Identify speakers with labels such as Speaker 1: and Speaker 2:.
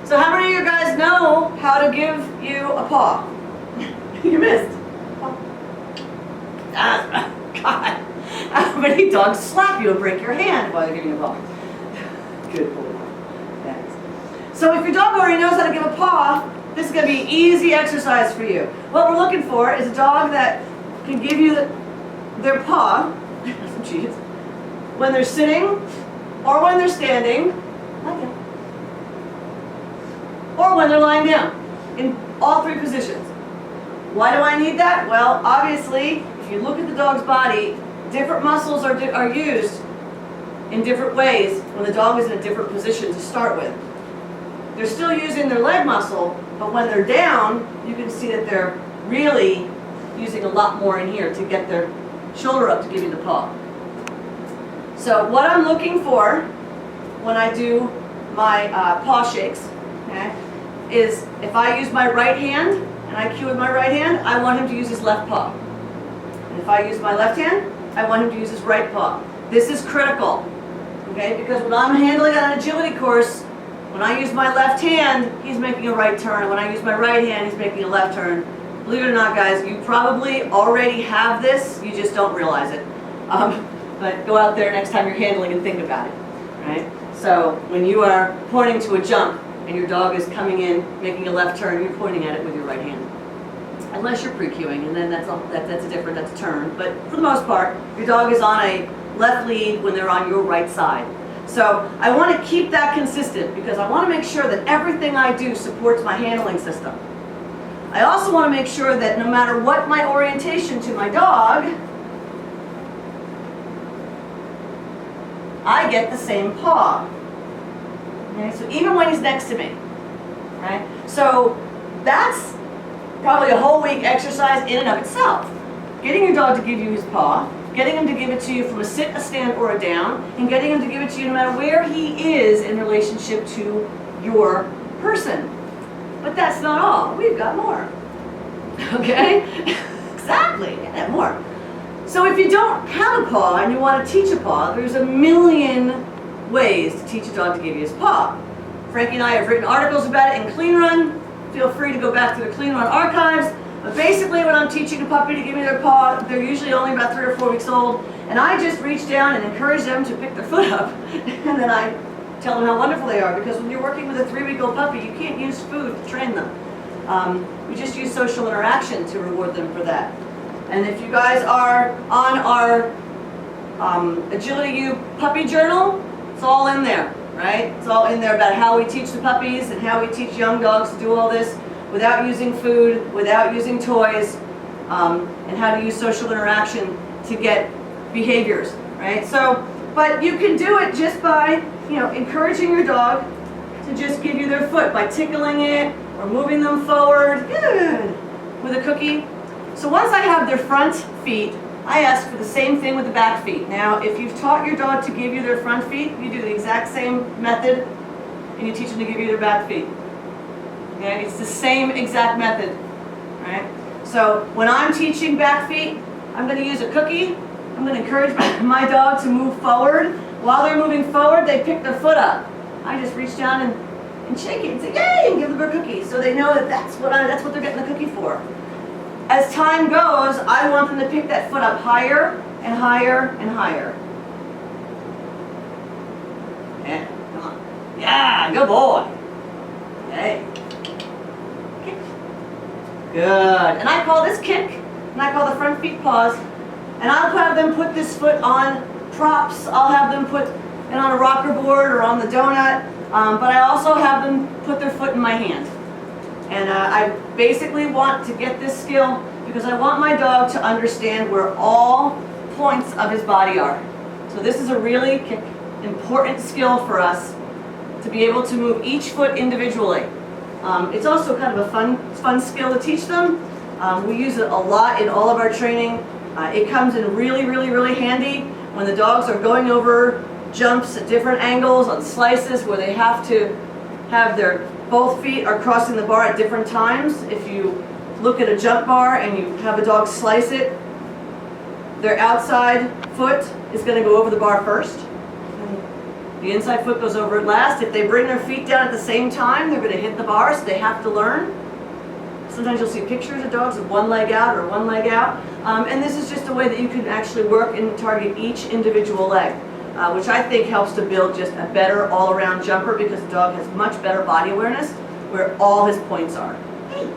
Speaker 1: So how many of you guys know how to give you a paw? You missed. Ah, God. How many dogs slap you and break your hand while they're giving you a paw? Good boy. Thanks. So if your dog already knows how to give a paw, this is going to be easy exercise for you. What we're looking for is a dog that can give you their paw, some cheese, when they're sitting or when they're standing, like that, or when they're lying down, in all three positions. Why do I need that? Well, obviously, if you look at the dog's body, different muscles are used in different ways when the dog is in a different position to start with. They're still using their leg muscle, but when they're down, you can see that they're really using a lot more in here to get their shoulder up to give you the paw. So what I'm looking for when I do my paw shakes, okay, is if I use my right hand and I cue with my right hand, I want him to use his left paw. And if I use my left hand, I want him to use his right paw. This is critical, okay, because when I'm handling an agility course, when I use my left hand, he's making a right turn. When I use my right hand, he's making a left turn. Believe it or not, guys, you probably already have this, you just don't realize it. But go out there next time you're handling and think about it, right? So when you are pointing to a jump and your dog is coming in, making a left turn, you're pointing at it with your right hand. Unless you're pre-cueing, and then that's a turn. But for the most part, your dog is on a left lead when they're on your right side. So I want to keep that consistent because I want to make sure that everything I do supports my handling system. I also want to make sure that no matter what my orientation to my dog, I get the same paw. Okay, so even when he's next to me, right? So that's probably a whole week exercise in and of itself. Getting your dog to give you his paw, getting him to give it to you from a sit, a stand, or a down, and getting him to give it to you no matter where he is in relationship to your person. But that's not all. We've got more. Okay? Exactly. You have more. So if you don't have a paw and you want to teach a paw, there's a million ways to teach a dog to give you his paw. Frankie and I have written articles about it in Clean Run. Feel free to go back to the Clean Run archives. But basically when I'm teaching a puppy to give me their paw, they're usually only about 3 or 4 weeks old, and I just reach down and encourage them to pick their foot up, and then I tell them how wonderful they are, because when you're working with a 3-week-old puppy, you can't use food to train them. We just use social interaction to reward them for that. And if you guys are on our Agility U puppy journal, it's all in there, right? It's all in there about how we teach the puppies and how we teach young dogs to do all this without using food, without using toys, and how to use social interaction to get behaviors, right? So, but you can do it just by, encouraging your dog to just give you their foot by tickling it or moving them forward, good, with a cookie. So once I have their front feet, I ask for the same thing with the back feet. Now, if you've taught your dog to give you their front feet, you do the exact same method, and you teach them to give you their back feet. Okay? It's the same exact method, right? So when I'm teaching back feet, I'm going to use a cookie. I'm going to encourage my dog to move forward. While they're moving forward, they pick their foot up. I just reach down and shake it and say, yay, and give them a cookie. So they know that that's what they're getting the cookie for. As time goes, I want them to pick that foot up higher and higher and higher. Yeah, come on. Yeah, good boy. Okay. Kick. Good. And I call this kick, and I call the front feet paws. And I'll have them put this foot on props. I'll have them put it on a rocker board or on the donut. But I also have them put their foot in my hand. And I basically want to get this skill because I want my dog to understand where all points of his body are. So this is a really important skill for us to be able to move each foot individually. It's also kind of a fun skill to teach them. We use it a lot in all of our training. It comes in really, really, really handy when the dogs are going over jumps at different angles on slices where they have to have both feet are crossing the bar at different times. If you look at a jump bar and you have a dog slice it, their outside foot is going to go over the bar first. The inside foot goes over it last. If they bring their feet down at the same time, they're going to hit the bar, so they have to learn. Sometimes you'll see pictures of dogs with one leg out or one leg out. And this is just a way that you can actually work and target each individual leg, which I think helps to build just a better all-around jumper because the dog has much better body awareness where all his points are.
Speaker 2: Hey.